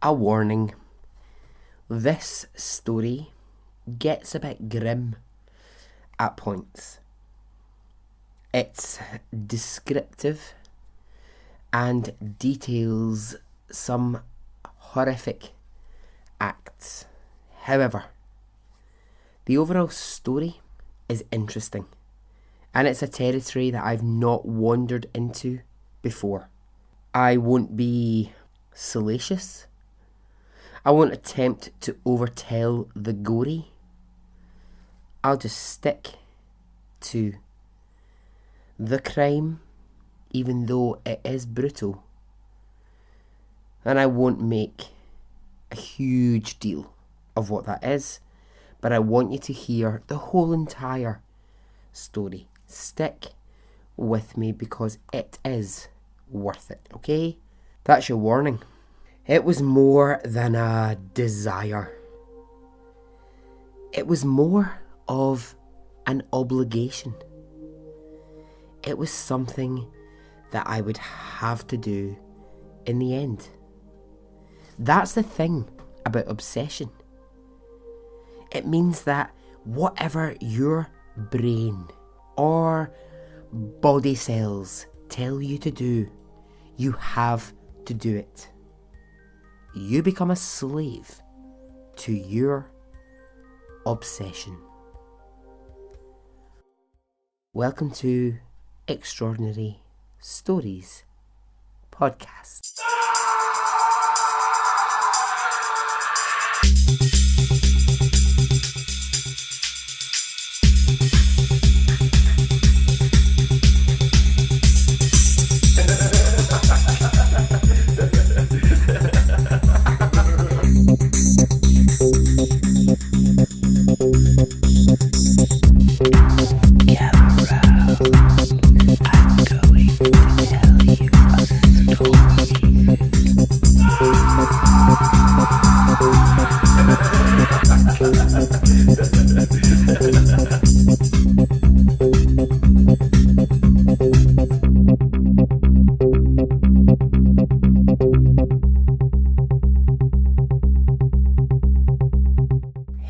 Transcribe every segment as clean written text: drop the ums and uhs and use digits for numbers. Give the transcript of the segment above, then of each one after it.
A warning. This story gets a bit grim at points. It's descriptive and details some horrific acts. However, the overall story is interesting, and it's a territory that I've not wandered into before. I won't be salacious. I won't attempt to overtell the gory. I'll just stick to the crime, even though it is brutal. And I won't make a huge deal of what that is, but I want you to hear the whole entire story. Stick with me because it is worth it, okay? That's your warning. It was more than a desire. It was more of an obligation. It was something that I would have to do in the end. That's the thing about obsession. It means that whatever your brain or body cells tell you to do, you have to do it. You become a slave to your obsession. Welcome to Extraordinary Stories Podcast.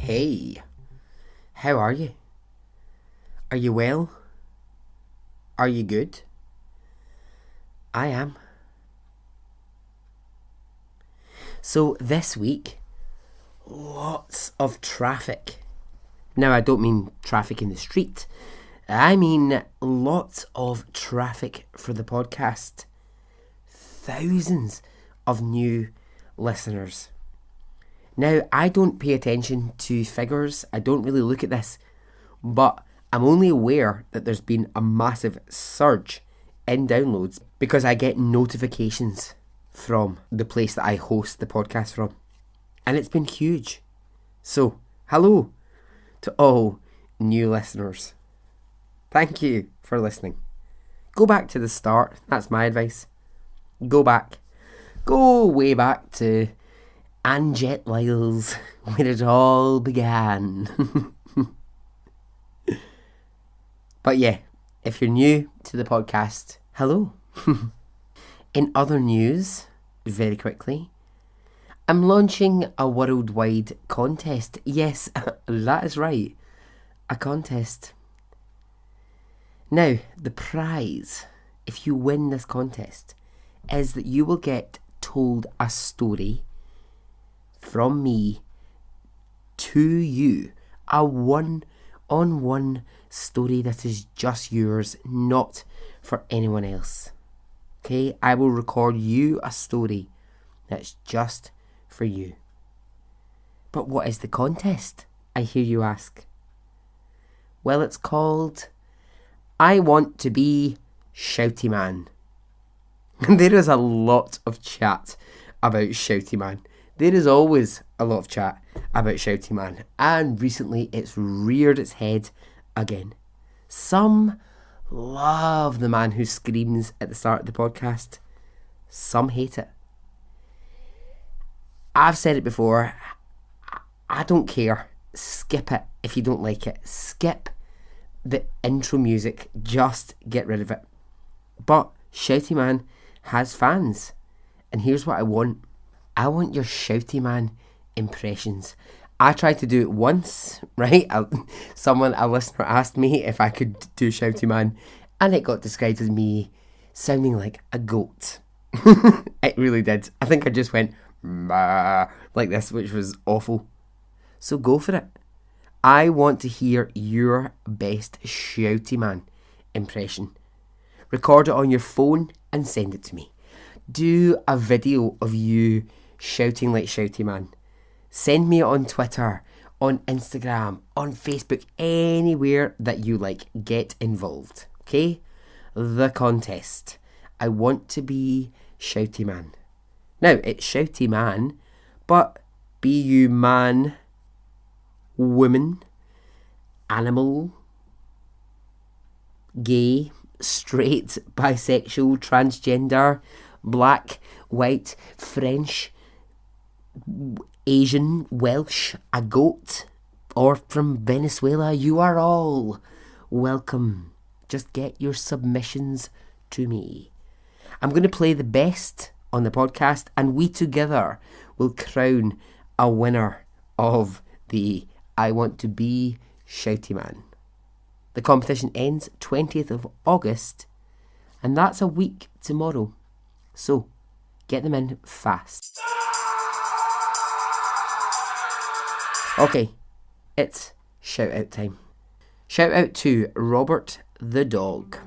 Hey, how are you? Are you well? Are you good? I am. So this week, lots of traffic. Now I don't mean traffic in the street. I mean lots of traffic for the podcast. Thousands of new listeners. Now, I don't pay attention to figures. I don't really look at this. But I'm only aware that there's been a massive surge in downloads because I get notifications from the place that I host the podcast from. And it's been huge. So, hello to all new listeners. Thank you for listening. Go back to the start. That's my advice. Go back. Go way back to Anjet Lyles, where it all began. But yeah, if you're new to the podcast, hello. In other news, very quickly, I'm launching a worldwide contest. Yes, that is right, a contest. Now, the prize, if you win this contest, is that you will get told a story from me to you, a one-on-one story that is just yours, not for anyone else. Okay, I will record you a story that's just for you. But what is the contest, I hear you ask? Well, it's called I Want to Be Shouty Man. There is a lot of chat about Shouty Man. There is always a lot of chat about Shouty Man, and recently it's reared its head again. Some love the man who screams at the start of the podcast. Some hate it. I've said it before. I don't care. Skip it if you don't like it. Skip the intro music. Just get rid of it. But Shouty Man has fans. And here's what I want. I want your shouty man impressions. I tried to do it once, right? A listener asked me if I could do shouty man, and it got described as me sounding like a goat. It really did. I think I just went like this, which was awful. So go for it. I want to hear your best shouty man impression. Record it on your phone and send it to me. Do a video of you shouting like shouty man. Send me it on Twitter, on Instagram, on Facebook, anywhere that you like. Get involved, okay? The contest. I want to be shouty man. Now, it's shouty man, but be you man, woman, animal, gay, straight, bisexual, transgender, black, white, French, Asian, Welsh, a goat, or from Venezuela. You are all welcome. Just get your submissions to me. I'm going to play the best on the podcast, and we together will crown a winner of the I Want to Be Shouty Man. The competition ends 20th of August, and that's a week tomorrow. So, get them in fast. Okay, it's shout out time. Shout out to Robert the dog.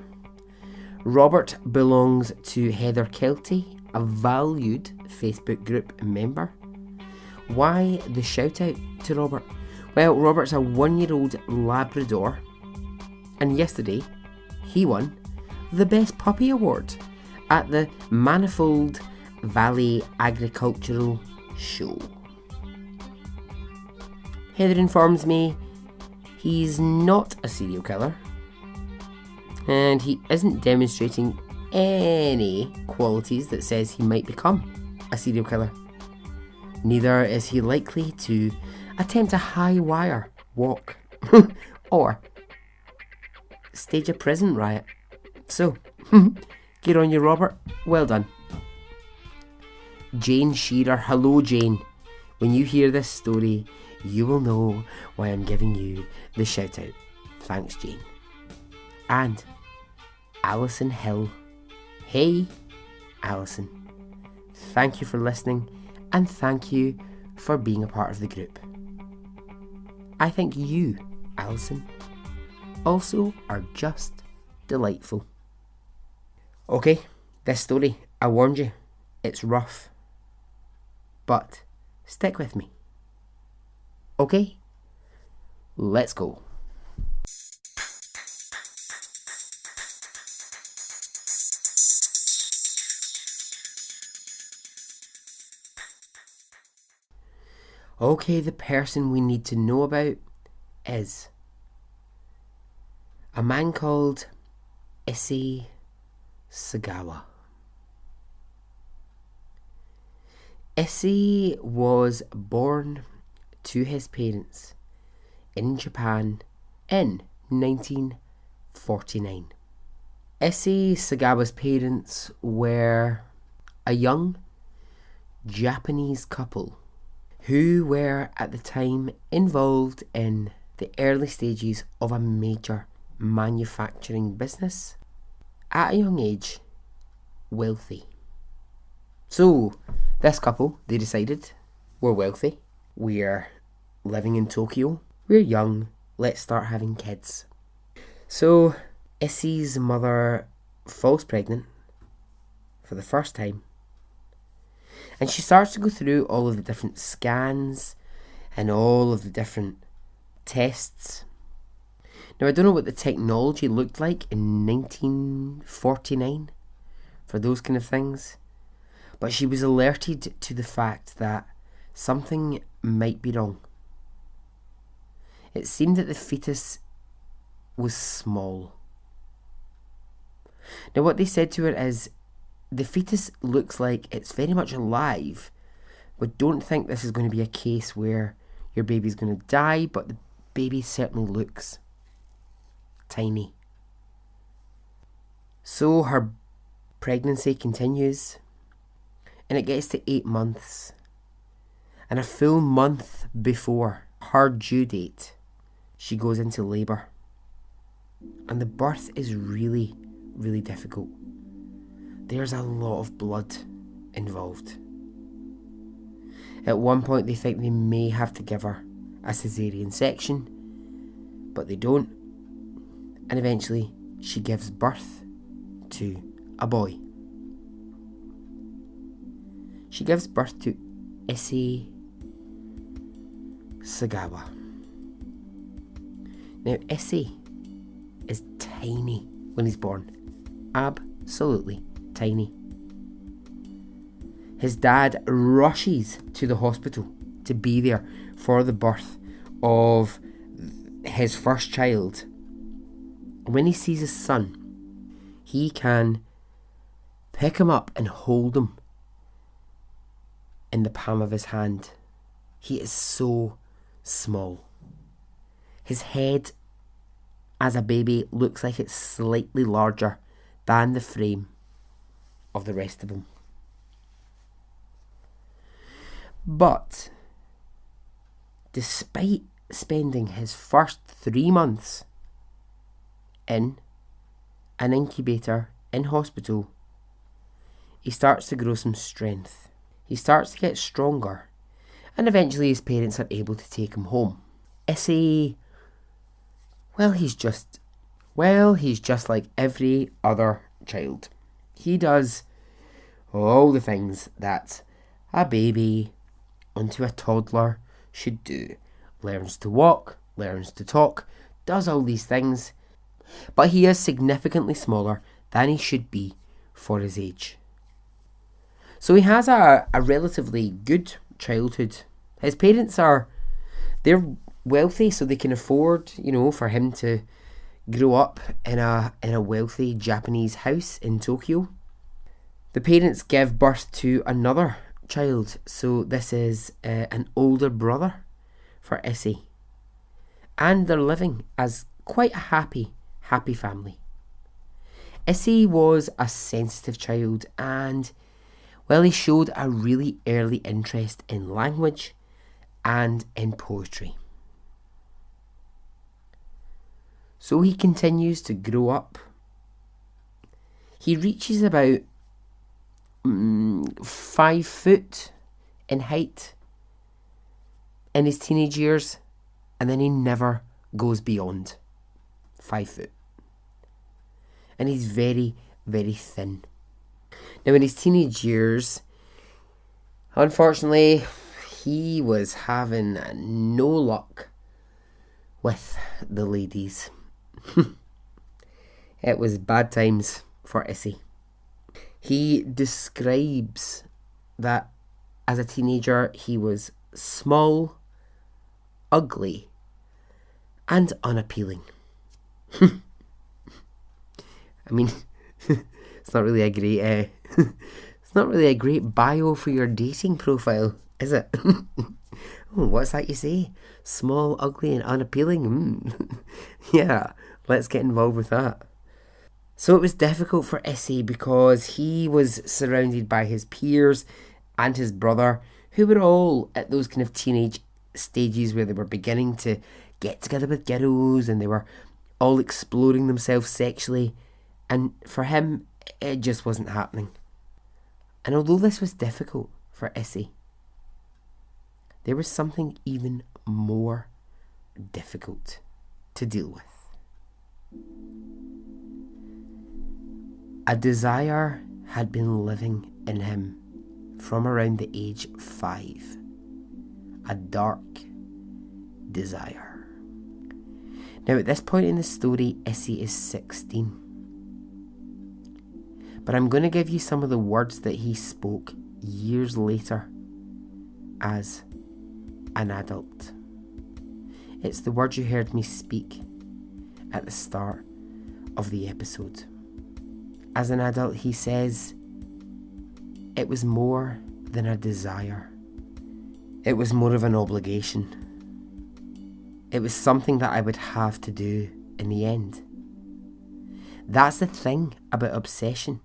Robert belongs to Heather Kelty, a valued Facebook group member. Why the shout out to Robert? Well, Robert's a 1-year-old Labrador, and yesterday he won the Best Puppy Award at the Manifold Valley Agricultural Show. Heather informs me he's not a serial killer, and he isn't demonstrating any qualities that says he might become a serial killer. Neither is he likely to attempt a high wire walk or stage a prison riot. So, get on you, Robert. Well done. Jane Shearer. Hello, Jane. When you hear this story, you will know why I'm giving you the shout out. Thanks, Jane. And Alison Hill. Hey, Alison. Thank you for listening, and thank you for being a part of the group. I think you, Alison, also are just delightful. Okay, this story, I warned you, it's rough. But stick with me. Okay, let's go. Okay, the person we need to know about is a man called Issei Sagawa. Issei was born to his parents in Japan in 1949. Issei Sagawa's parents were a young Japanese couple who were at the time involved in the early stages of a major manufacturing business. At a young age, wealthy. So, this couple, they decided, we're wealthy, we're living in Tokyo, we're young, let's start having kids. So, Issei's mother falls pregnant for the first time, and she starts to go through all of the different scans and all of the different tests. Now, I don't know what the technology looked like in 1949 for those kind of things, but she was alerted to the fact that something might be wrong. It seemed that the fetus was small. Now, what they said to her is, the fetus looks like it's very much alive, but don't think this is going to be a case where your baby's going to die, but the baby certainly looks tiny. So her pregnancy continues, and it gets to 8 months, And a full month before her due date, she goes into labour. And the birth is really, really difficult. There's a lot of blood involved. At one point they think they may have to give her a caesarean section, but they don't. And eventually she gives birth to a boy. She gives birth to Issei Sagawa. Now Issei is tiny when he's born. Absolutely tiny. His dad rushes to the hospital to be there for the birth of his first child. When he sees his son, he can pick him up and hold him in the palm of his hand. He is so small. His head as a baby looks like it's slightly larger than the frame of the rest of him. But despite spending his first 3 months in an incubator in hospital, he starts to grow some strength. He starts to get stronger, and eventually his parents are able to take him home. Issei, he's just like every other child. He does all the things that a baby onto a toddler should do. Learns to walk, learns to talk, does all these things, but he is significantly smaller than he should be for his age. So he has a relatively good childhood. His parents they're wealthy, so they can afford, for him to grow up in a wealthy Japanese house in Tokyo. The parents give birth to another child, so this is an older brother for Issei, and they're living as quite a happy family. Issei was a sensitive child, and he showed a really early interest in language and in poetry. So he continues to grow up. He reaches about 5 foot in height in his teenage years, and then he never goes beyond 5 foot. And he's very, very thin. Now in his teenage years, unfortunately, he was having no luck with the ladies. It was bad times for Issei. He describes that as a teenager he was small, ugly, and unappealing. I mean, it's not really a great bio for your dating profile, is it? Oh, what's that you say? Small, ugly, and unappealing? Yeah, let's get involved with that. So it was difficult for Issei because he was surrounded by his peers and his brother, who were all at those kind of teenage stages where they were beginning to get together with girls and they were all exploring themselves sexually. And for him, it just wasn't happening. And although this was difficult for Issei, there was something even more difficult to deal with. A desire had been living in him from around the age 5. A dark desire. Now at this point in the story, Issei is 16. But I'm going to give you some of the words that he spoke years later as an adult. It's the words you heard me speak at the start of the episode. As an adult, he says, it was more than a desire. It was more of an obligation. It was something that I would have to do in the end. That's the thing about obsession.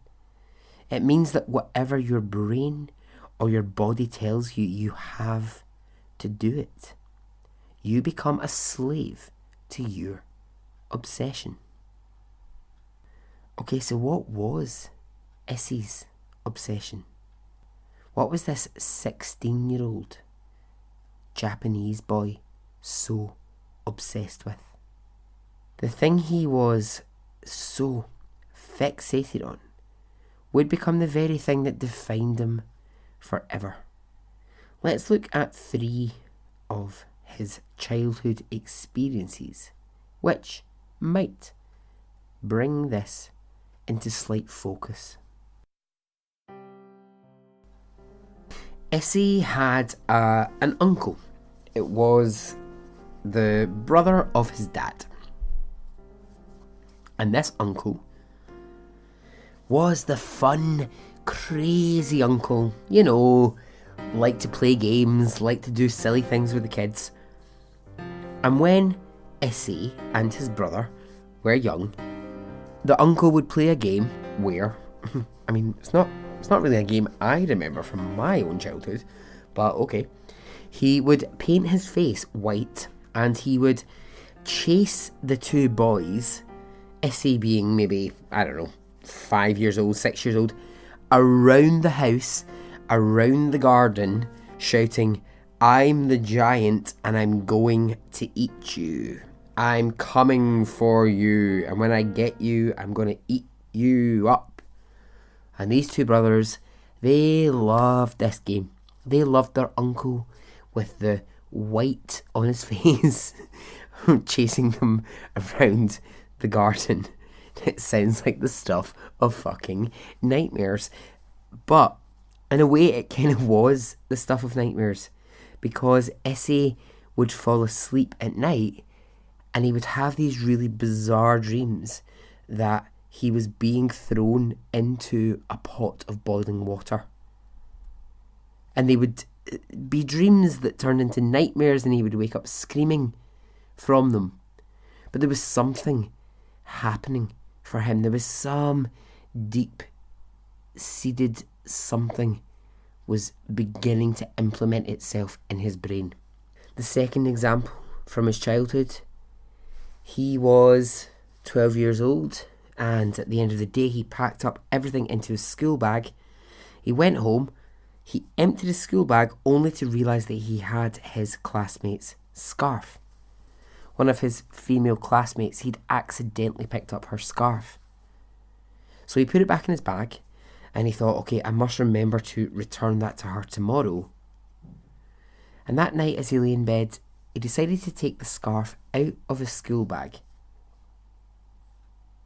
It means that whatever your brain or your body tells you, you have to do it. You become a slave to your obsession. Okay, so what was Issy's obsession? What was this 16-year-old Japanese boy so obsessed with? The thing he was so fixated on would become the very thing that defined him forever. Let's look at 3 of his childhood experiences, which might bring this into slight focus. Issy had an uncle. It was the brother of his dad. And this uncle was the fun, crazy uncle, liked to play games, liked to do silly things with the kids. And when Issy and his brother were young, the uncle would play a game where, it's not really a game I remember from my own childhood, but okay. He would paint his face white and he would chase the 2 boys, Issy being maybe, 5 years old, 6 years old, around the house, around the garden, shouting, "I'm the giant and I'm going to eat you. I'm coming for you, and when I get you, I'm going to eat you up." And these 2 brothers, they loved this game. They loved their uncle with the white on his face, chasing them around the garden. It sounds like the stuff of fucking nightmares. But in a way, it kind of was the stuff of nightmares, because Issy would fall asleep at night and he would have these really bizarre dreams that he was being thrown into a pot of boiling water. And they would be dreams that turned into nightmares, and he would wake up screaming from them. But there was something happening for him. There was some deep-seated something was beginning to implement itself in his brain. The second example from his childhood, he was 12 years old, and at the end of the day he packed up everything into his school bag. He went home, he emptied his school bag only to realise that he had his classmate's scarf. One of his female classmates, he'd accidentally picked up her scarf. So he put it back in his bag and he thought, okay, I must remember to return that to her tomorrow. And that night, as he lay in bed, he decided to take the scarf out of his school bag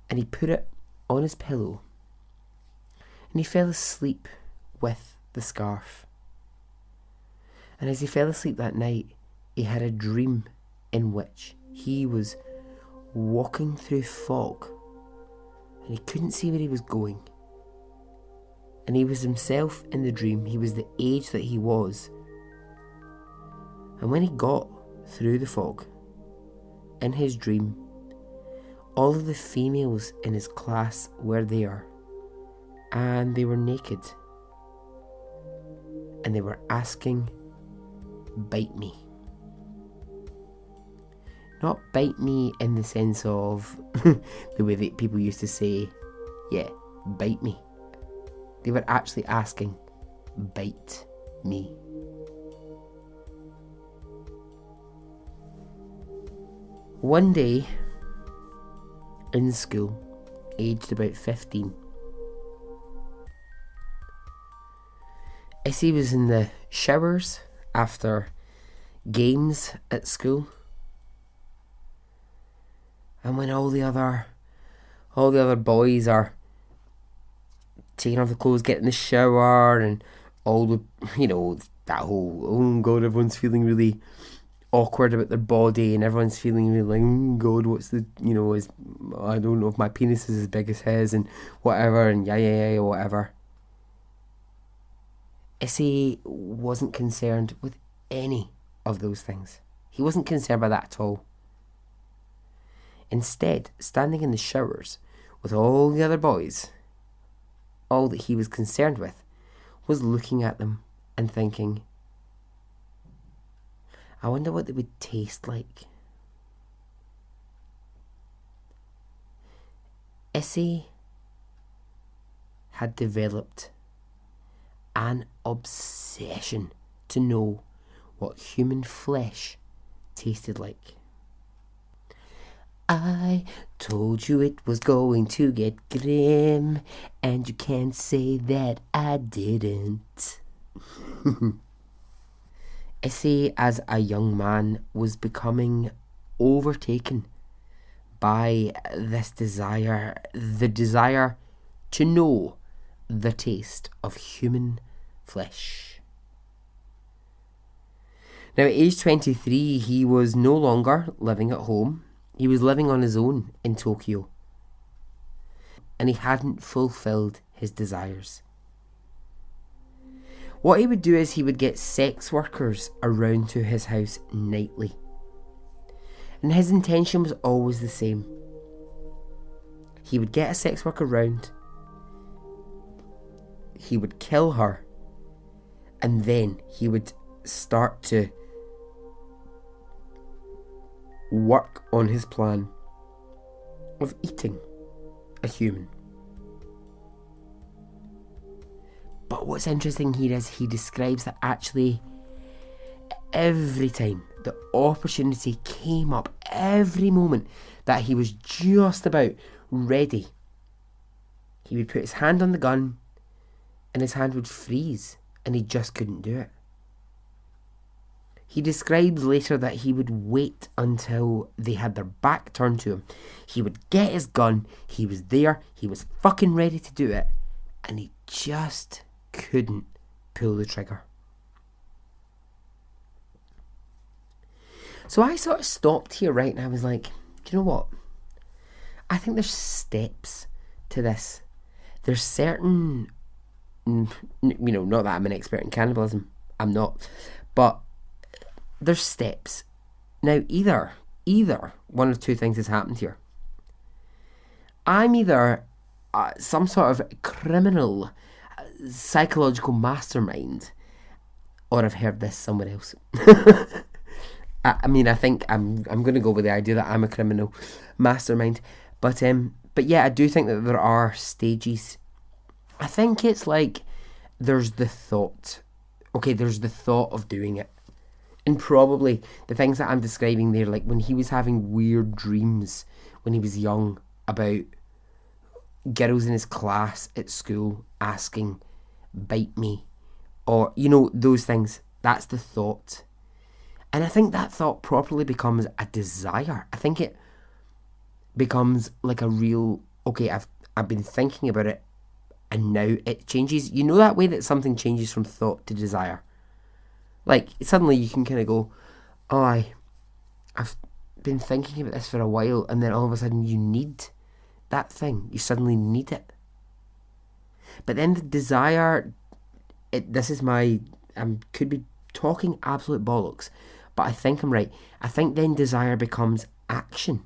and he put it on his pillow and he fell asleep with the scarf. And as he fell asleep that night, he had a dream in which he was walking through fog and he couldn't see where he was going. And he was himself in the dream. He was the age that he was. And when he got through the fog, in his dream, all of the females in his class were there, and they were naked, and they were asking, "Bite me." Not bite me in the sense of the way that people used to say, yeah, bite me. They were actually asking, "Bite me." One day, in school, aged about 15, Issy was in the showers after games at school, and when all the other boys are taking off the clothes, getting in the shower, and all the, that whole, oh god, everyone's feeling really awkward about their body, and everyone's feeling really like, oh god, what's the, is, I don't know if my penis is as big as his, and whatever, and yeah, whatever. Issy wasn't concerned with any of those things. He wasn't concerned by that at all. Instead, standing in the showers with all the other boys, all that he was concerned with was looking at them and thinking, I wonder what they would taste like. Issei had developed an obsession to know what human flesh tasted like. I told you it was going to get grim, and you can't say that I didn't. Issei, as a young man, was becoming overtaken by this desire, the desire to know the taste of human flesh. Now, at age 23, he was no longer living at home. He was living on his own in Tokyo. And he hadn't fulfilled his desires. What he would do is he would get sex workers around to his house nightly. And his intention was always the same. He would get a sex worker round. He would kill her. And then he would start to work on his plan of eating a human. But what's interesting here is he describes that actually every time the opportunity came up, every moment that he was just about ready, he would put his hand on the gun and his hand would freeze and he just couldn't do it. He describes later that he would wait until they had their back turned to him. He would get his gun, he was there, he was fucking ready to do it, and he just couldn't pull the trigger. So I sort of stopped here, right, and I was like, do you know what? I think there's steps to this. There's certain, not that I'm an expert in cannibalism, I'm not, but there's steps. Now, either one of two things has happened here. I'm either some sort of criminal psychological mastermind, or I've heard this somewhere else. I think I'm going to go with the idea that I'm a criminal mastermind, but yeah, I do think that there are stages. I think it's like there's the thought. Okay, there's the thought of doing it. And probably the things that I'm describing there, like when he was having weird dreams when he was young about girls in his class at school asking, bite me, or, those things, that's the thought. And I think that thought properly becomes a desire. I think it becomes like a real, okay, I've been thinking about it and now it changes. You know that way that something changes from thought to desire? Like, suddenly you can kind of go, oh, I've been thinking about this for a while, and then all of a sudden you need that thing. You suddenly need it. But then the desire, could be talking absolute bollocks, but I think I'm right. I think then desire becomes action.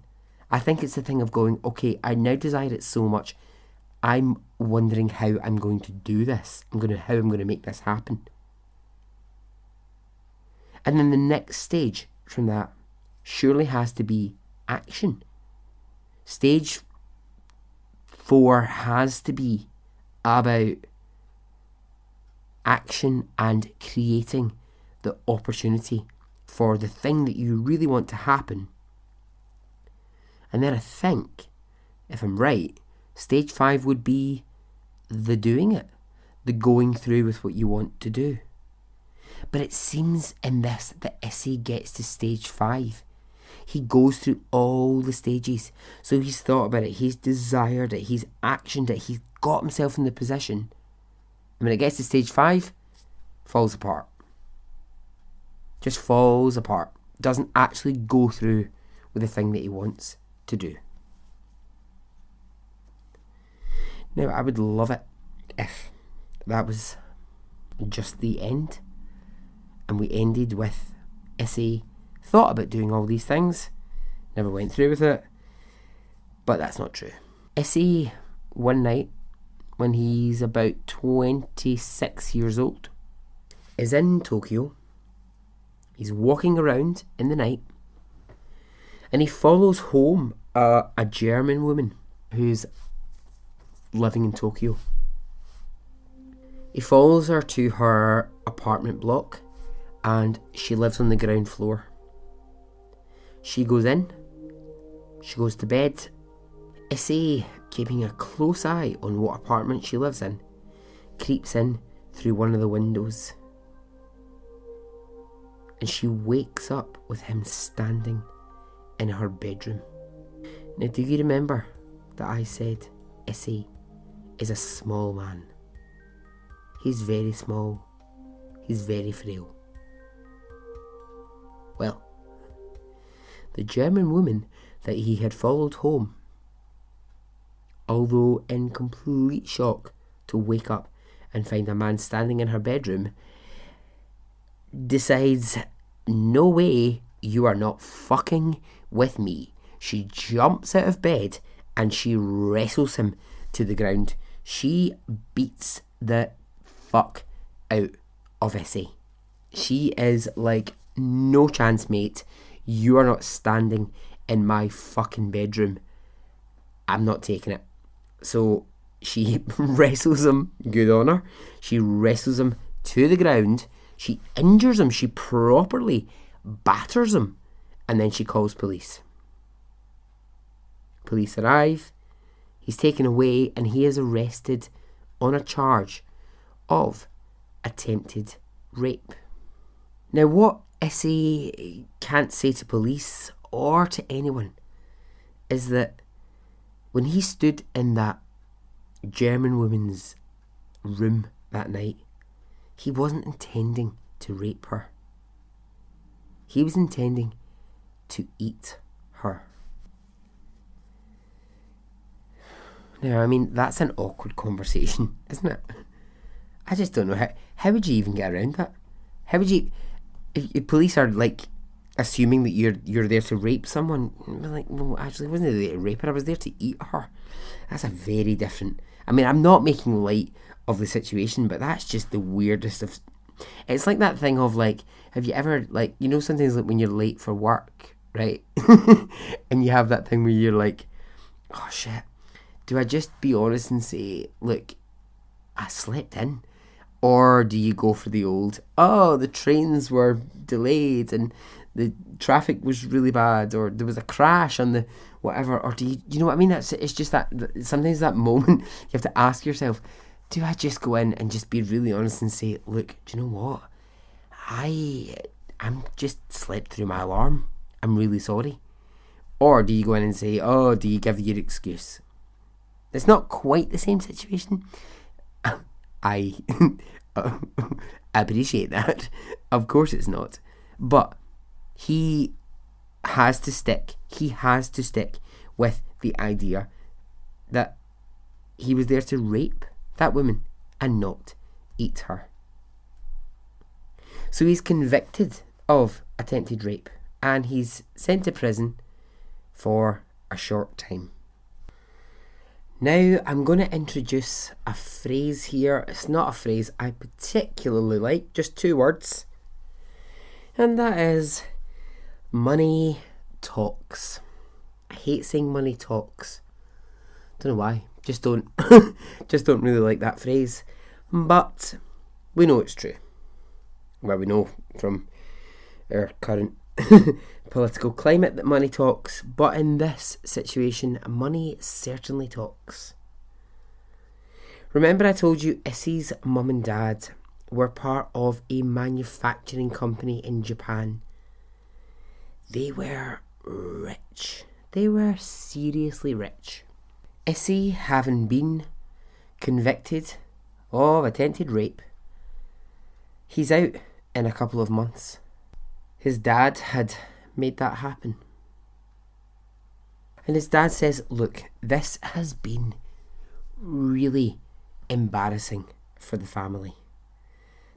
I think it's the thing of going, okay, I now desire it so much, I'm wondering how I'm going to do this. How I'm going to make this happen. And then the next stage from that surely has to be action. Stage 4 has to be about action and creating the opportunity for the thing that you really want to happen. And then I think, if I'm right, stage 5 would be the doing it, the going through with what you want to do. But it seems in this that Issei gets to stage 5. He goes through all the stages. So he's thought about it, he's desired it, he's actioned it, he's got himself in the position. And when it gets to stage 5, falls apart. Just falls apart. Doesn't actually go through with the thing that he wants to do. Now, I would love it if that was just the end. And we ended with Issei thought about doing all these things, never went through with it, but that's not true. Issei, one night, when he's about 26 years old, is in Tokyo, He's walking around in the night and he follows home a German woman who's living in Tokyo. He follows her to her apartment block and she lives on the ground floor. She goes in, she goes to bed. Issei, keeping a close eye on what apartment she lives in, creeps in through one of the windows. And she wakes up with him standing in her bedroom. Now, do you remember that I said Issei is a small man? He's very small. He's very frail. Well, the German woman that he had followed home, although in complete shock to wake up and find a man standing in her bedroom, decides, no way, you are not fucking with me. She jumps out of bed and she wrestles him to the ground. She beats the fuck out of Issei. She is like, no chance, mate. You are not standing in my fucking bedroom. I'm not taking it. So she wrestles him, good on her. She wrestles him to the ground. She injures him. She properly batters him. And then she calls police. Police arrive. He's taken away and he is arrested on a charge of attempted rape. Now, what Issei can't say to police or to anyone is that when he stood in that German woman's room that night, he wasn't intending to rape her. He was intending to eat her. Now, I mean, that's an awkward conversation, isn't it? I just don't know how would you even get around that? How would you, if police are like assuming that you're there to rape someone, like, well, actually, I wasn't there to rape her. I was there to eat her. That's a very different. I mean, I'm not making light of the situation, but that's just the weirdest of. It's like that thing of like, have you ever, like, you know, sometimes like when you're late for work, right? And you have that thing where you're like, oh shit, do I just be honest and say, look, I slept in? Or do you go for the old, oh, the trains were delayed and the traffic was really bad, or there was a crash on the whatever, or do you know what I mean? It's just that sometimes that moment you have to ask yourself, do I just go in and just be really honest and say, look, do you know what? I'm just slept through my alarm. I'm really sorry. Or do you go in and say, oh, do you give your excuse? It's not quite the same situation. I appreciate that. Of course it's not. But he has to stick with the idea that he was there to rape that woman and not eat her. So he's convicted of attempted rape and he's sent to prison for a short time. Now I'm going to introduce a phrase here. It's not a phrase I particularly like, just 2 words. And that is money talks. I hate saying money talks. Don't know why. Just don't really like that phrase. But we know it's true. Well, we know from our current political climate that money talks, but in this situation, money certainly talks. Remember I told you Issei's mum and dad were part of a manufacturing company in Japan. They were rich. They were seriously rich. Issei, having been convicted of attempted rape, he's out in a couple of months. His dad had made that happen. And his dad says, look, this has been really embarrassing for the family.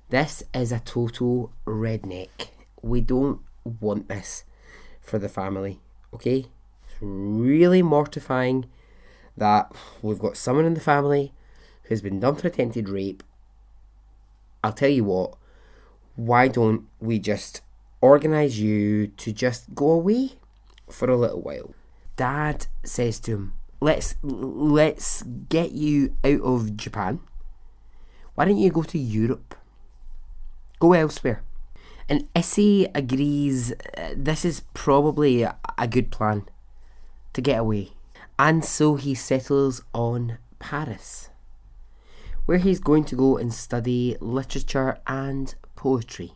This is a total redneck. We don't want this for the family, okay? It's really mortifying that we've got someone in the family who's been done for attempted rape. I'll tell you what, why don't we just organise you to just go away for a little while. Dad says to him, let's get you out of Japan. Why don't you go to Europe? Go elsewhere. And Issy agrees this is probably a good plan to get away. And so he settles on Paris, where he's going to go and study literature and poetry.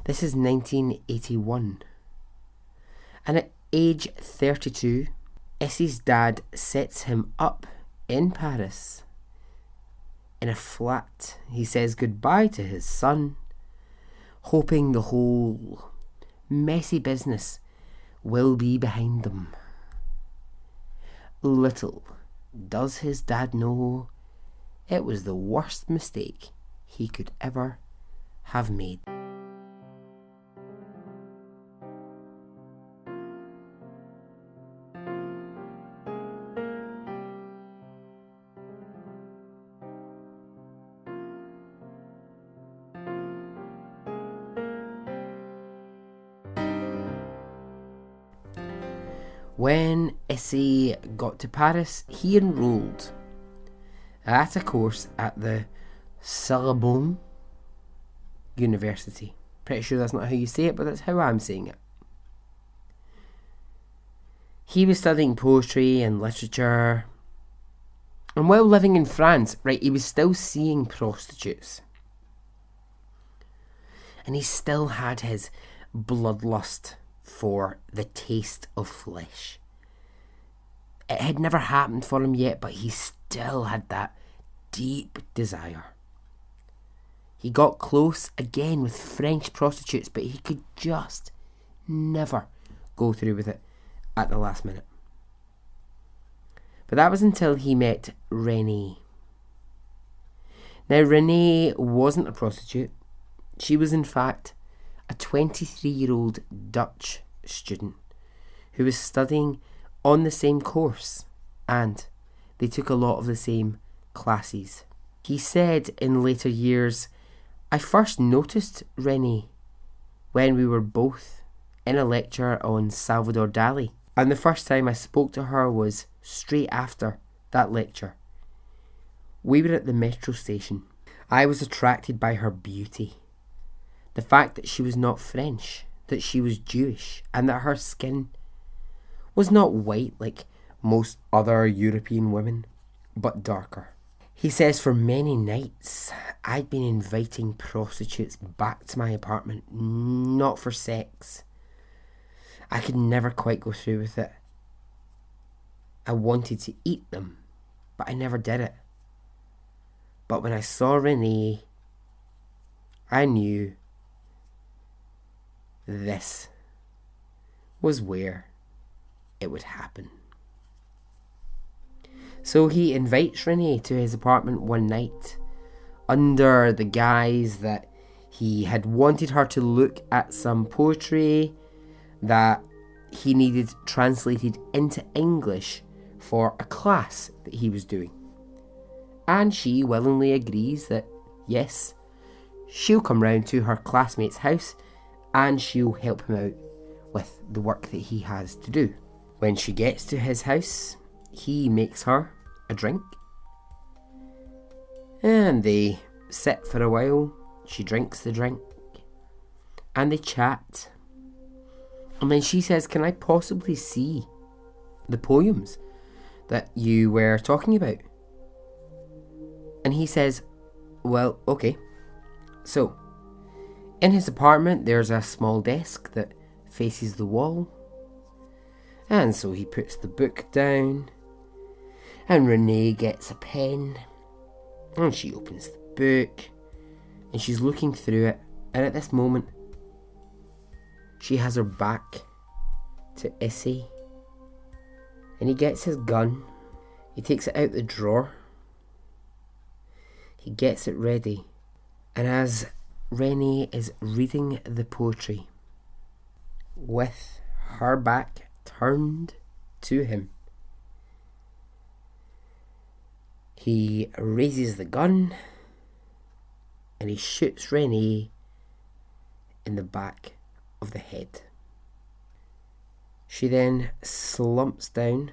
This is 1981. And at age 32, Issy's dad sets him up in Paris in a flat. He says goodbye to his son, hoping the whole messy business will be behind them. Little does his dad know it was the worst mistake he could ever have made. When Issy got to Paris, he enrolled at a course at the Sorbonne University. Pretty sure that's not how you say it, but that's how I'm saying it. He was studying poetry and literature, and while living in France, he was still seeing prostitutes. And he still had his bloodlust for the taste of flesh. It had never happened for him yet, but he still had that deep desire. He got close again with French prostitutes, but he could just never go through with it at the last minute. But that was until he met Renee. Now, Renee wasn't a prostitute. She was, in fact, a 23-year-old Dutch student who was studying on the same course, and they took a lot of the same classes. He said in later years, I first noticed Renee when we were both in a lecture on Salvador Dali, and the first time I spoke to her was straight after that lecture. We were at the metro station. I was attracted by her beauty. The fact that she was not French, that she was Jewish, and that her skin was not white like most other European women, but darker. He says for many nights I'd been inviting prostitutes back to my apartment, not for sex. I could never quite go through with it. I wanted to eat them, but I never did it. But when I saw Renee, I knew this was where it would happen. So he invites Renee to his apartment one night under the guise that he had wanted her to look at some poetry that he needed translated into English for a class that he was doing. And she willingly agrees that, yes, she'll come round to her classmate's house and she'll help him out with the work that he has to do. When she gets to his house, he makes her a drink. And they sit for a while. She drinks the drink. And they chat. And then she says, can I possibly see the poems that you were talking about? And he says, well, okay. So, in his apartment, there's a small desk that faces the wall. And so he puts the book down. And Renee gets a pen. And she opens the book. And she's looking through it. And at this moment, she has her back to Issy. And he gets his gun. He takes it out the drawer. He gets it ready. And as Renee is reading the poetry, with her back turned to him, he raises the gun and he shoots Renee in the back of the head. She then slumps down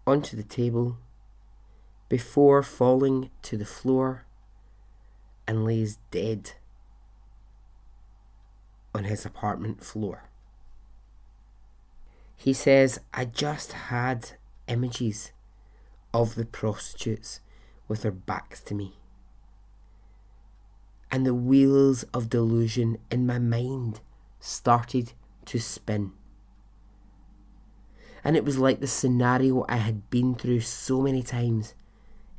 onto the table before falling to the floor and lays dead on his apartment floor. He says, "I just had images of the prostitutes with their backs to me. And the wheels of delusion in my mind started to spin. And it was like the scenario I had been through so many times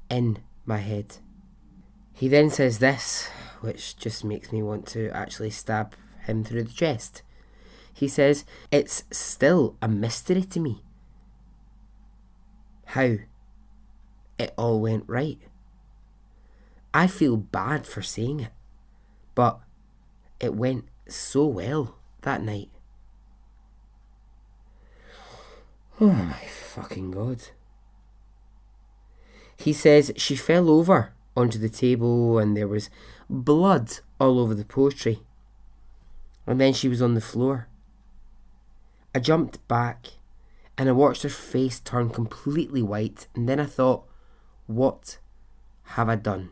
in my head." He then says this, which just makes me want to actually stab him through the chest. He says, "It's still a mystery to me how it all went right. I feel bad for saying it, but it went so well that night." Oh my fucking God. He says she fell over onto the table and there was blood all over the poetry. And then she was on the floor. I jumped back and I watched her face turn completely white, and then I thought, what have I done?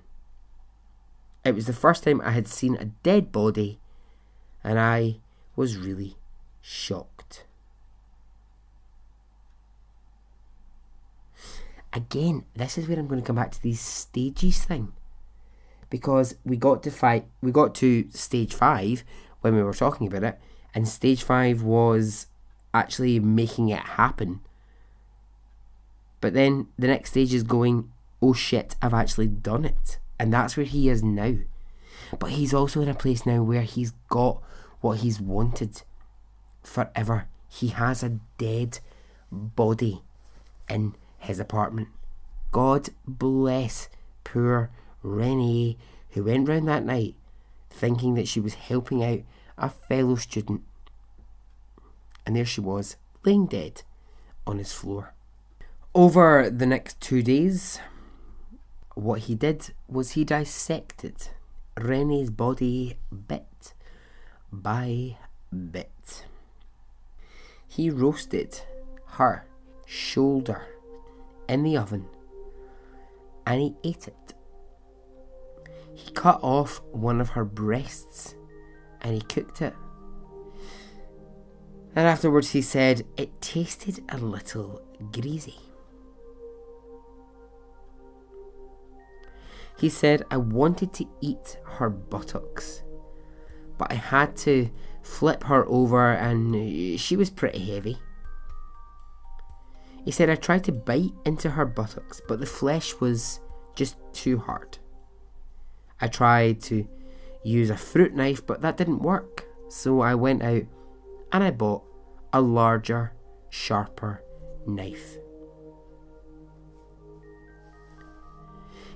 It was the first time I had seen a dead body and I was really shocked. Again, this is where I'm going to come back to these stages thing, because we got to stage 5 when we were talking about it, and stage 5 was actually making it happen. But then the next stage is going, oh shit, I've actually done it. And that's where he is now. But he's also in a place now where he's got what he's wanted forever. He has a dead body in his apartment. God bless poor Renee, who went round that night thinking that she was helping out a fellow student. And there she was, laying dead on his floor. Over the next 2 days, what he did was he dissected Renee's body bit by bit. He roasted her shoulder in the oven and he ate it. He cut off one of her breasts and he cooked it. And afterwards he said it tasted a little greasy. He said, "I wanted to eat her buttocks, but I had to flip her over and she was pretty heavy." He said, "I tried to bite into her buttocks, but the flesh was just too hard. I tried to use a fruit knife, but that didn't work. So I went out and I bought a larger, sharper knife."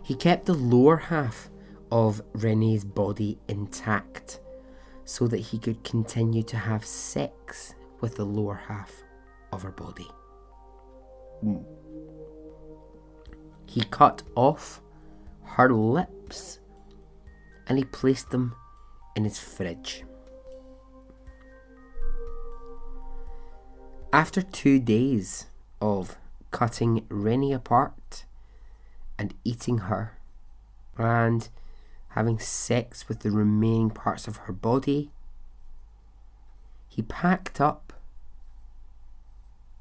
He kept the lower half of Renee's body intact so that he could continue to have sex with the lower half of her body. He cut off her lips and he placed them in his fridge. After 2 days of cutting Renee apart and eating her and having sex with the remaining parts of her body, he packed up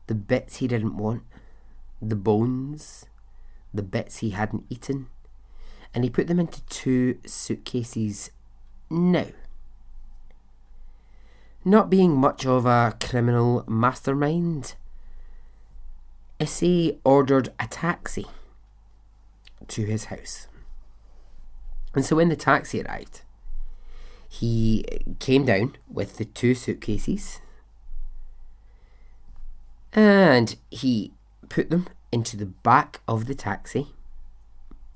the bits he didn't want, the bones, the bits he hadn't eaten, and he put them into 2 suitcases. Now, not being much of a criminal mastermind, Issy ordered a taxi to his house. And so when the taxi arrived, he came down with the 2 suitcases and he put them into the back of the taxi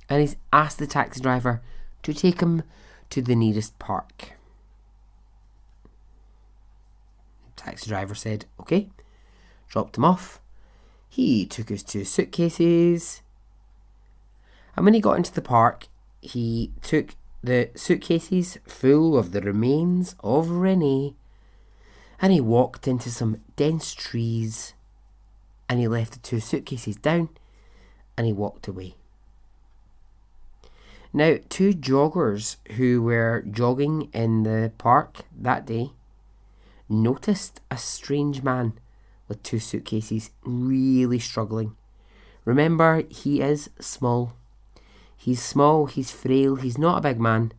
and he's asked the taxi driver to take him to the nearest park. The taxi driver said, okay, dropped him off. He took his 2 suitcases. And when he got into the park, he took the suitcases full of the remains of Renee, and he walked into some dense trees, and he left the 2 suitcases down, and he walked away. Now, 2 joggers who were jogging in the park that day noticed a strange man with 2 suitcases really struggling. Remember, he is small. He's small, he's frail, he's not a big man.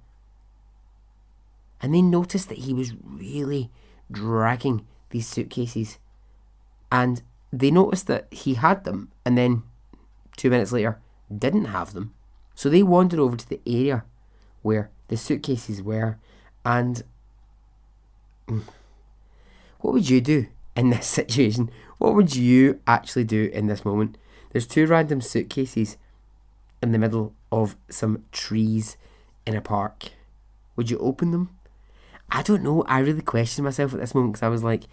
And they noticed that he was really dragging these suitcases. And they noticed that he had them, and then 2 minutes later didn't have them. So they wandered over to the area where the suitcases were, and what would you do in this situation? What would you actually do in this moment? There's 2 random suitcases in the middle of some trees in a park. Would you open them? I don't know. I really questioned myself at this moment because I was like,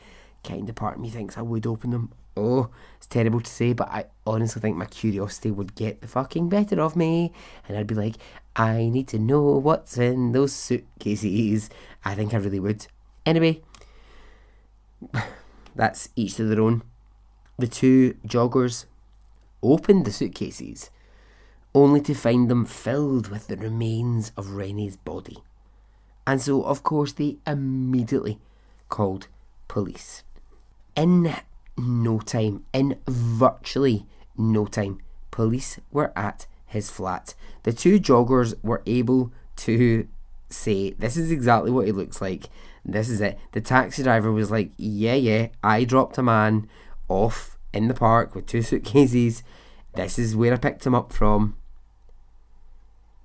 kind of part of me thinks I would open them. Oh, it's terrible to say, but I honestly think my curiosity would get the fucking better of me, and I'd be like, I need to know what's in those suitcases. I think I really would. Anyway, that's each to their own. The 2 joggers opened the suitcases, only to find them filled with the remains of Renee's body. And so, of course, they immediately called police. In virtually no time, police were at his flat. The 2 joggers were able to say, this is exactly what he looks like. This is it. The taxi driver was like, yeah, I dropped a man off in the park with 2 suitcases. This is where I picked him up from.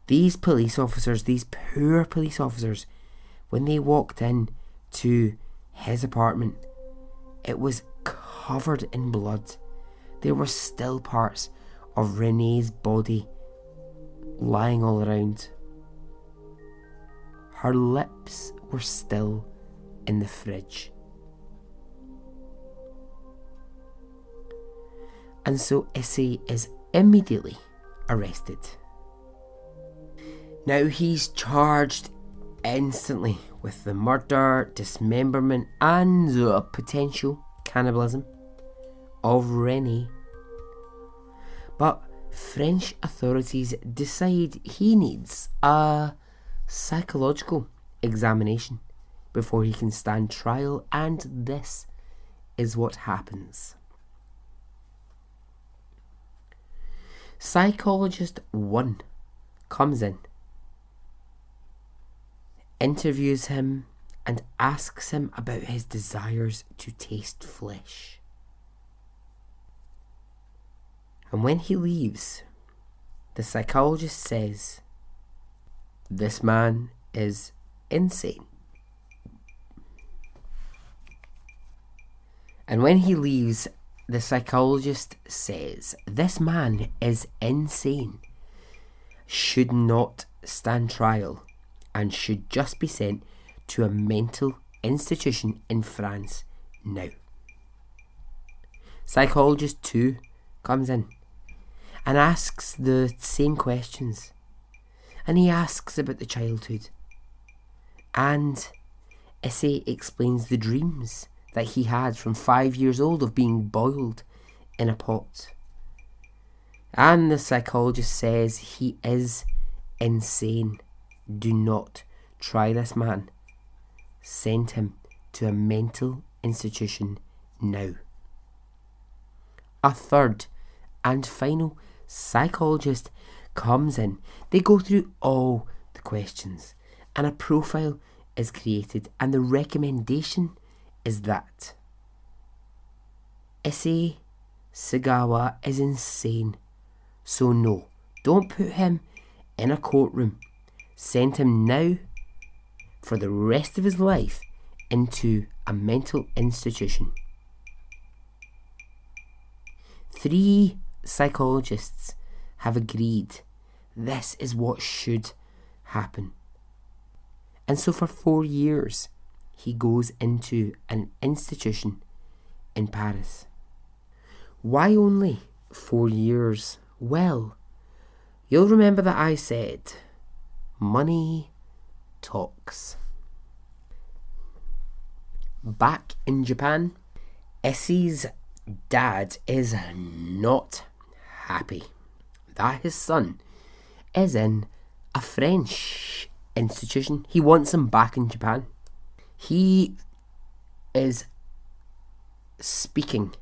These police officers, these poor police officers, when they walked in to his apartment, it was covered in blood. There were still parts of Renee's body lying all around. Her lips were still in the fridge. And so Issy is immediately arrested. Now he's charged instantly with the murder, dismemberment and potential cannibalism of Renee. But French authorities decide he needs a psychological examination before he can stand trial, and this is what happens. Psychologist 1 comes in, interviews him and asks him about his desires to taste flesh. And when he leaves, the psychologist says, this man is insane. And when he leaves, the psychologist says, this man is insane, should not stand trial, and should just be sent to a mental institution in France now. Psychologist 2 comes in and asks the same questions. And he asks about the childhood. And Issy explains the dreams that he had from 5 years old of being boiled in a pot. And the psychologist says he is insane. Do not try this man. Send him to a mental institution now. A third and final psychologist comes in. They go through all the questions and a profile is created, and the recommendation is that Issey Sagawa is insane. So no, don't put him in a courtroom. Send him now for the rest of his life into a mental institution. 3 psychologists have agreed this is what should happen. And so for 4 years, he goes into an institution in Paris. Why only 4 years? Well, you'll remember that I said money talks. Back in Japan, Issei's dad is not happy that his son is in a French institution. He wants him back in Japan. He is speaking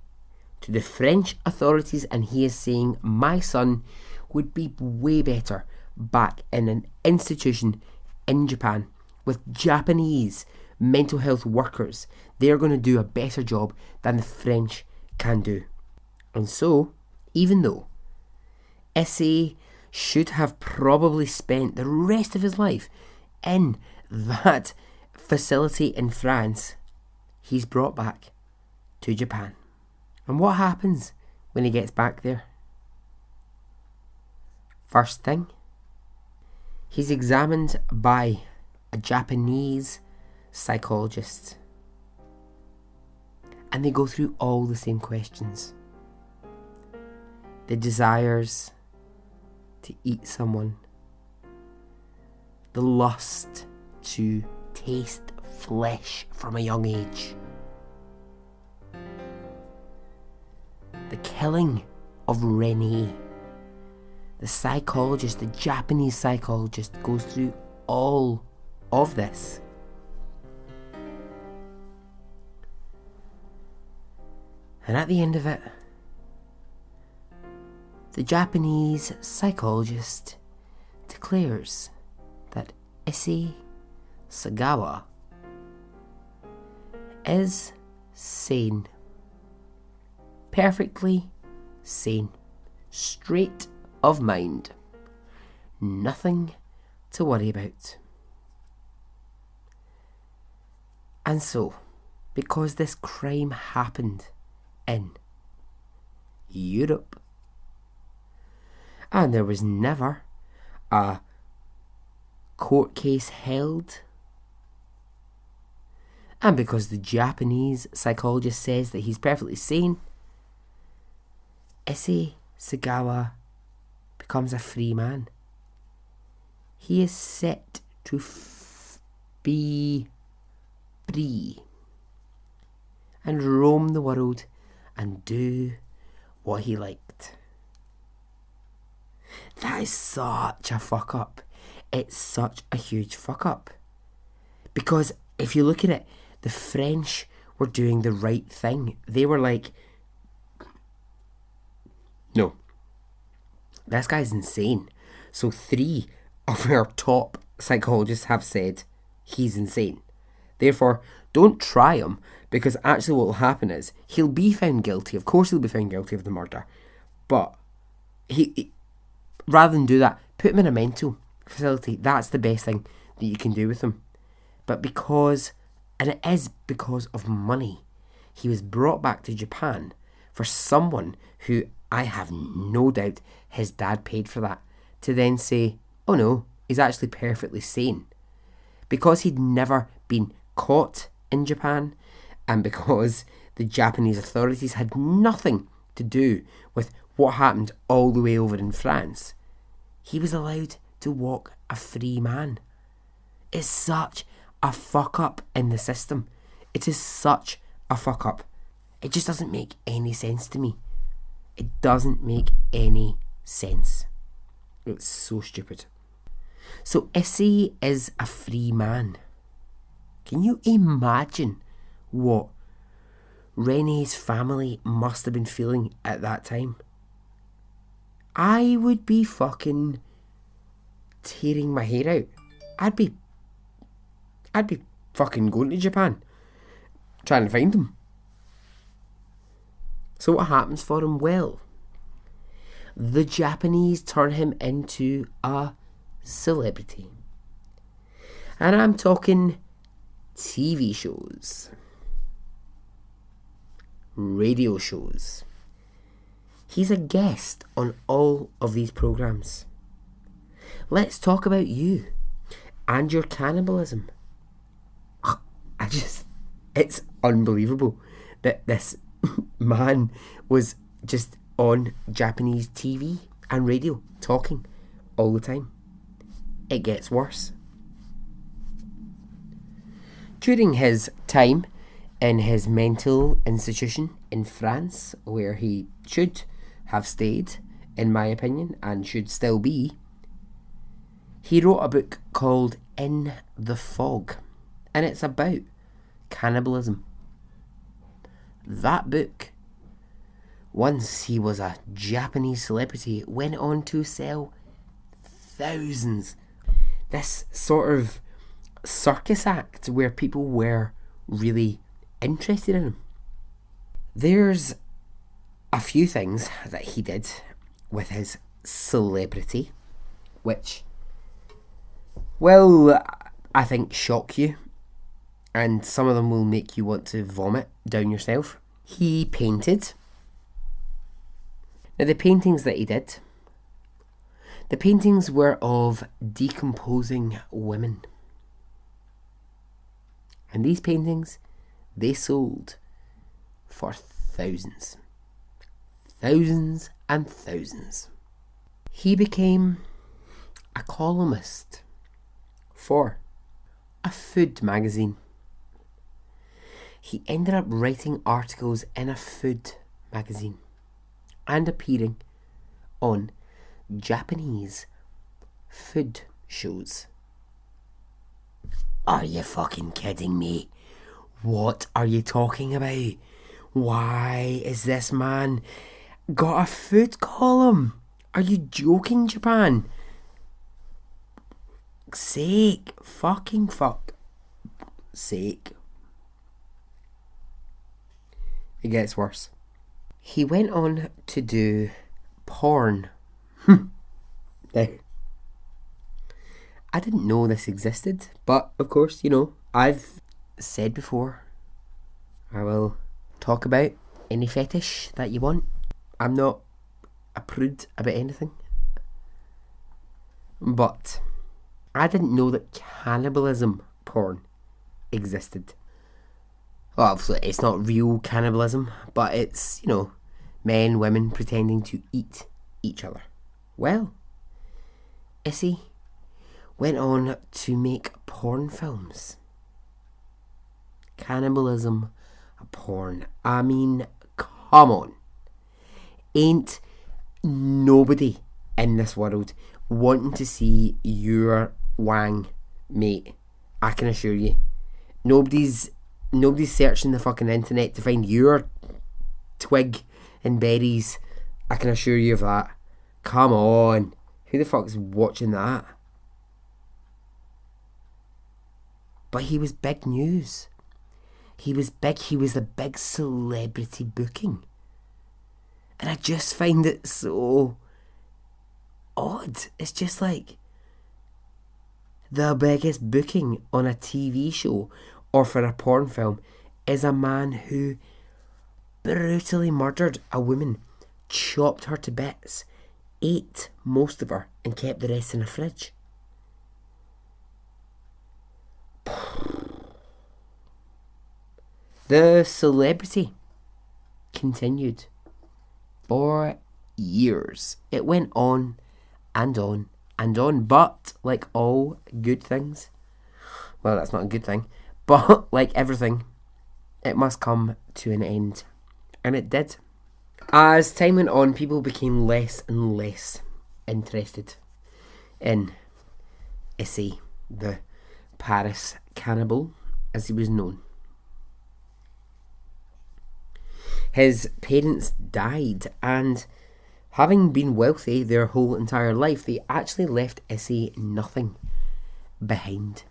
to the French authorities and he is saying, my son would be way better back in an institution in Japan with Japanese mental health workers. They're going to do a better job than the French can do. And so, even though Issei should have probably spent the rest of his life in that facility in France, he's brought back to Japan. And what happens when he gets back there? First thing, he's examined by a Japanese psychologist. And they go through all the same questions. The desires to eat someone. The lust to taste flesh from a young age. The killing of Renee. The psychologist, the Japanese psychologist, goes through all of this. And at the end of it, the Japanese psychologist declares that Issei Sagawa is sane. Perfectly sane. Straight of mind. Nothing to worry about. And so, because this crime happened in Europe, and there was never a court case held, and because the Japanese psychologist says that he's perfectly sane, Issei Sagawa becomes a free man. He is set to be free and roam the world and do what he liked. That is such a fuck up. It's such a huge fuck up. Because if you look at it, the French were doing the right thing. They were like, no, this guy's insane. So 3 of our top psychologists have said he's insane. Therefore, don't try him, because actually what will happen is he'll be found guilty. Of course he'll be found guilty of the murder. But he rather than do that, put him in a mental facility. That's the best thing that you can do with him. But because, and it is because of money, he was brought back to Japan for someone who I have no doubt his dad paid for that, to then say, oh no, he's actually perfectly sane. Because he'd never been caught in Japan, and because the Japanese authorities had nothing to do with what happened all the way over in France, he was allowed to walk a free man. It's such a fuck up in the system. It is such a fuck up. It just doesn't make any sense to me. It doesn't make any sense. It's so stupid. So Issei is a free man. Can you imagine what Renee's family must have been feeling at that time? I would be fucking tearing my hair out. I'd be fucking going to Japan, trying to find him. So what happens for him? Well, the Japanese turn him into a celebrity. And I'm talking TV shows, radio shows. He's a guest on all of these programs. Let's talk about you and your cannibalism. It's unbelievable that this man was just on Japanese TV and radio talking all the time. It gets worse. During his time in his mental institution in France, where he should have stayed, in my opinion, and should still be, he wrote a book called In the Fog, and it's about cannibalism. That book, once he was a Japanese celebrity, went on to sell thousands. This sort of circus act where people were really interested in him. There's a few things that he did with his celebrity which will, I think, shock you, and some of them will make you want to vomit down yourself. He painted. Now, the paintings that he did, the paintings were of decomposing women. And these paintings, they sold for thousands. Thousands and thousands. He became a columnist for a food magazine. He ended up writing articles in a food magazine and appearing on Japanese food shows. Are you fucking kidding me? What are you talking about? Why is this man got a food column? Are you joking, Japan? Sake. Fucking fuck. Sake. It gets worse. He went on to do porn. Now, I didn't know this existed, but of course, I've said before, I will talk about any fetish that you want. I'm not a prude about anything. But I didn't know that cannibalism porn existed. Well, obviously, it's not real cannibalism, but it's, men, women pretending to eat each other. Well, Issy went on to make porn films. Cannibalism porn. I mean, come on. Ain't nobody in this world wanting to see your wang, mate. I can assure you. Nobody's searching the fucking internet to find your twig and berries. I can assure you of that. Come on. Who the fuck's watching that? But he was big news. He was big. He was the big celebrity booking. And I just find it so odd. It's just like the biggest booking on a TV show or for a porn film is a man who brutally murdered a woman, chopped her to bits, ate most of her and kept the rest in a fridge. The celebrity continued for years. It went on and on and on, but like all good things, well, that's not a good thing, but like everything, it must come to an end. And it did. As time went on, people became less and less interested in Issy, the Paris cannibal, as he was known. His parents died, and having been wealthy their whole entire life, they actually left Issy nothing behind.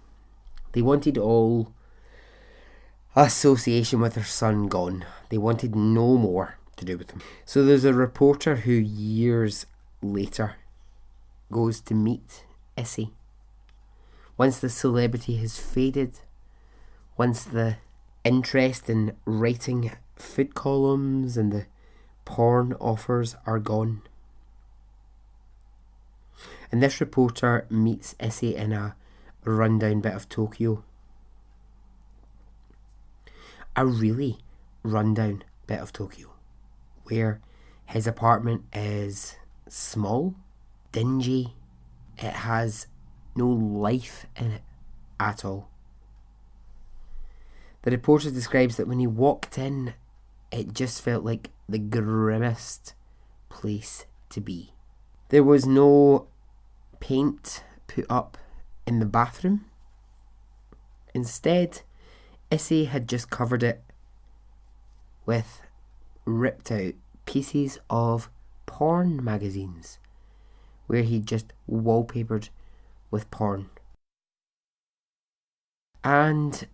They wanted all association with their son gone. They wanted no more to do with him. So there's a reporter who years later goes to meet Issy. Once the celebrity has faded, once the interest in writing food columns and the porn offers are gone. And this reporter meets Issy in a rundown bit of Tokyo. A really rundown bit of Tokyo, where his apartment is small, dingy, it has no life in it at all. The reporter describes that when he walked in, it just felt like the grimmest place to be. There was no paint put up in the bathroom. Instead, Issy had just covered it with ripped out pieces of porn magazines where he just wallpapered with porn. And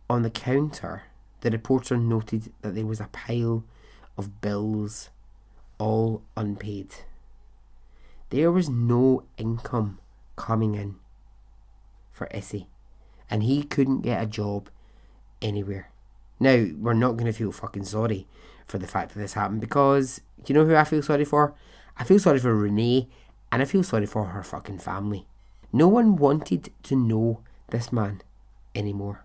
on the counter, the reporter noted that there was a pile of bills, all unpaid. There was no income coming in for Issy, and he couldn't get a job anywhere. Now, we're not going to feel fucking sorry for the fact that this happened, because do you know who I feel sorry for? I feel sorry for Renee, and I feel sorry for her fucking family. No one wanted to know this man anymore.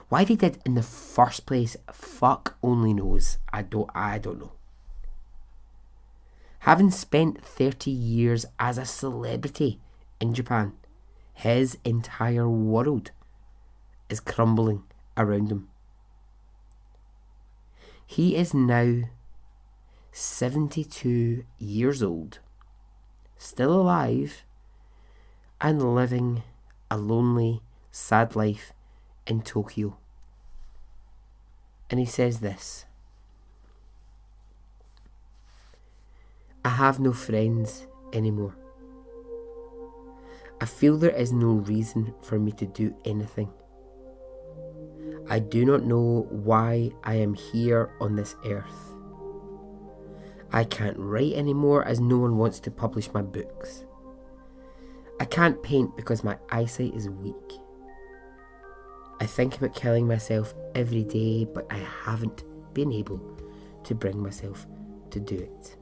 Why they did in the first place, fuck only knows. I don't know. Having spent 30 years as a celebrity in Japan, his entire world is crumbling around him. He is now 72 years old, still alive, and living a lonely, sad life in Tokyo. And he says this: I have no friends anymore. I feel there is no reason for me to do anything. I do not know why I am here on this earth. I can't write anymore as no one wants to publish my books. I can't paint because my eyesight is weak. I think about killing myself every day, but I haven't been able to bring myself to do it.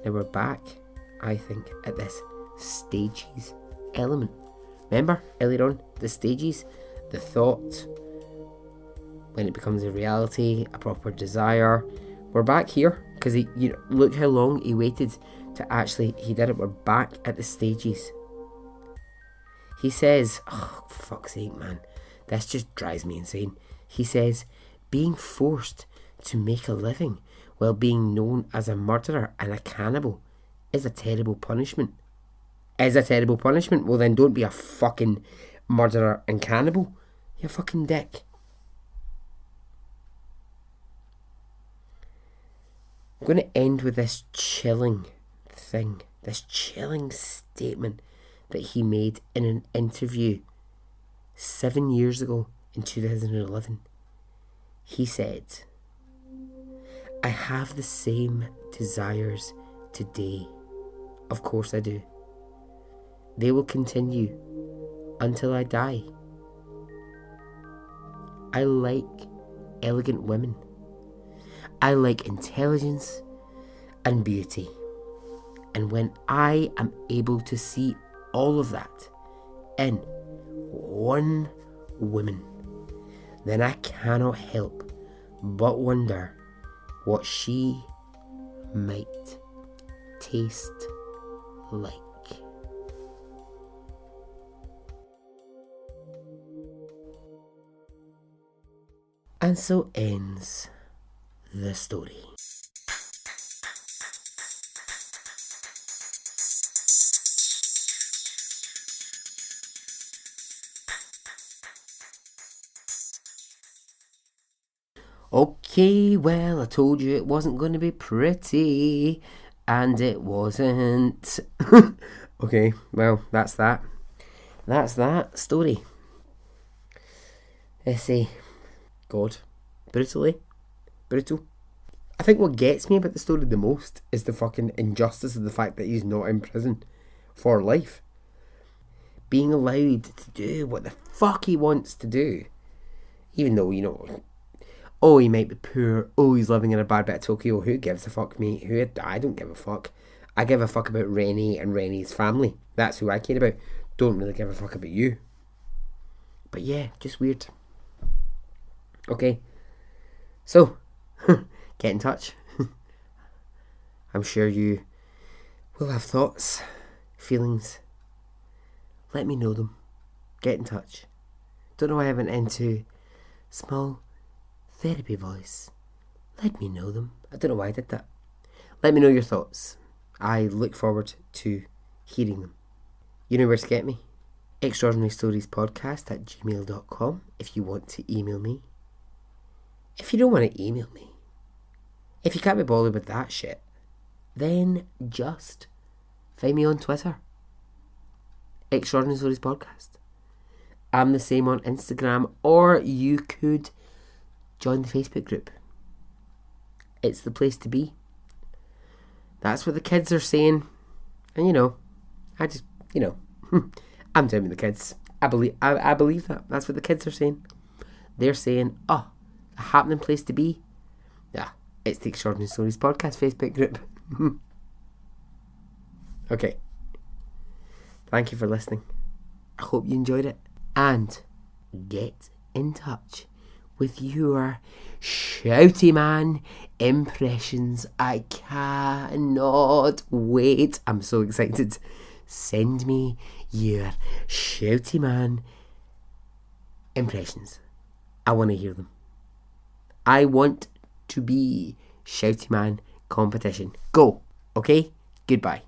Now we're back, I think, at this stages element. Remember earlier on, the stages, the thought, when it becomes a reality, a proper desire. We're back here because look how long he waited to actually, he did it. We're back at the stages. He says, oh, fuck's sake, man, this just drives me insane. He says, being forced to make a living while being known as a murderer and a cannibal is a terrible punishment. Is a terrible punishment? Well, then don't be a fucking murderer and cannibal, you fucking dick. I'm going to end with this chilling thing, this chilling statement that he made in an interview 7 years ago in 2011. He said, I have the same desires today. Of course I do. They will continue until I die. I like elegant women. I like intelligence and beauty. And when I am able to see all of that in one woman, then I cannot help but wonder what she might taste like. And so ends the story. Okay, well, I told you it wasn't going to be pretty, and it wasn't. Okay, well, that's that. That's that story. Let's see. God. Brutal. I think what gets me about the story the most is the fucking injustice of the fact that he's not in prison for life. Being allowed to do what the fuck he wants to do. Even though, oh, he might be poor. Oh, he's living in a bad bit of Tokyo. Who gives a fuck, mate? I don't give a fuck. I give a fuck about Rennie and Rennie's family. That's who I care about. Don't really give a fuck about you. But yeah, just weird. Okay. So, get in touch. I'm sure you will have thoughts, feelings. Let me know them. get in touch. Don't know why I went into small therapy voice. Let me know them. I don't know why I did that. Let me know your thoughts. I look forward to hearing them. You know where to get me. extraordinarystoriespodcast@gmail.com if you want to email me. If you don't want to email me, if you can't be bothered with that shit, then just find me on Twitter. Extraordinary Stories Podcast. I'm the same on Instagram, or you could join the Facebook group. It's the place to be. That's what the kids are saying. And I'm down with the kids. I believe that. That's what the kids are saying. They're saying, a happening place to be. Yeah, it's the Extraordinary Stories Podcast Facebook group. Okay. Thank you for listening. I hope you enjoyed it. And get in touch with your shouty man impressions. I cannot wait. I'm so excited. Send me your shouty man impressions. I want to hear them. I want to be shouty man competition. Go. Okay? Goodbye.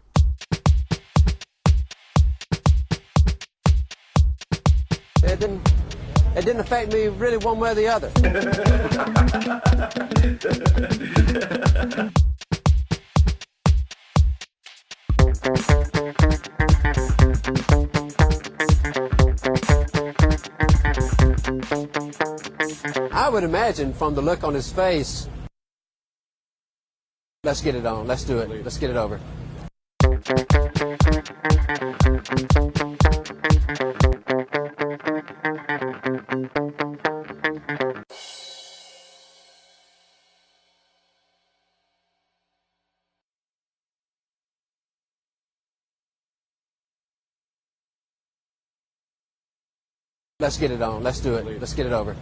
It didn't affect me really one way or the other. I would imagine from the look on his face, let's get it on, let's do it, let's get it over. Let's get it on, let's do it, let's get it over.